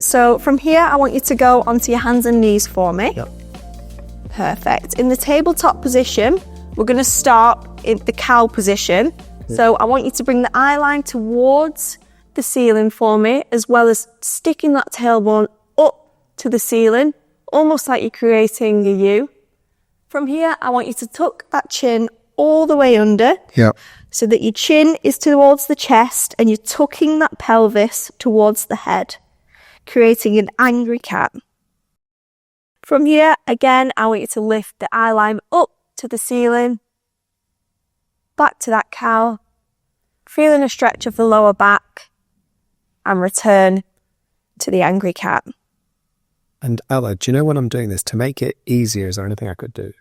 So from here, I want you to go onto your hands and knees for me. Yep. Perfect. In the tabletop position, we're going to start in the cow position. So I want you to bring the eye line towards the ceiling for me, as well as sticking that tailbone up to the ceiling, almost like you're creating a U. From here, I want you to tuck that chin all the way under. Yep. So that your chin is towards the chest and you're tucking that pelvis towards the head, creating an angry cat. From here, again, I want you to lift the eye line up to the ceiling, back to that cow, feeling a stretch of the lower back, and return to the angry cat. And Ella, do you know when I'm doing this, to make it easier, is there anything I could do?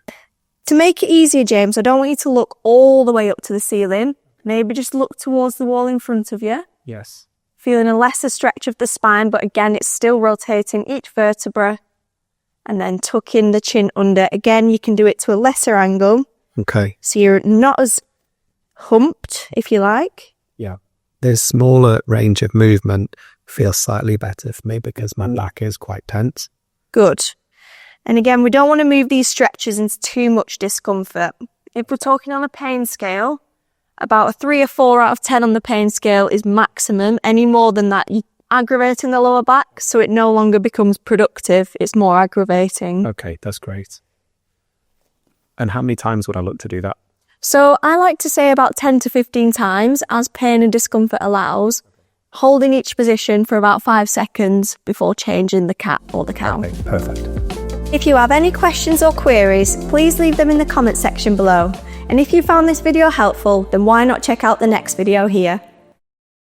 To make it easier, James, I don't want you to look all the way up to the ceiling. Maybe just look towards the wall in front of you. Yes. Feeling a lesser stretch of the spine, but again, it's still rotating each vertebra. And then tucking the chin under. Again, you can do it to a lesser angle. Okay. So you're not as humped, if you like. Yeah. This smaller range of movement feels slightly better for me because my back is quite tense. Good. And again, we don't want to move these stretches into too much discomfort. If we're talking on a pain scale, about a 3 or 4 out of 10 on the pain scale is maximum. Any more than that, you're aggravating the lower back, so it no longer becomes productive. It's more aggravating. Okay, that's great. And how many times would I look to do that? So I like to say about 10 to 15 times as pain and discomfort allows, holding each position for about 5 seconds before changing the cat or the cow. Okay, perfect. If you have any questions or queries, please leave them in the comment section below. And if you found this video helpful, then why not check out the next video here.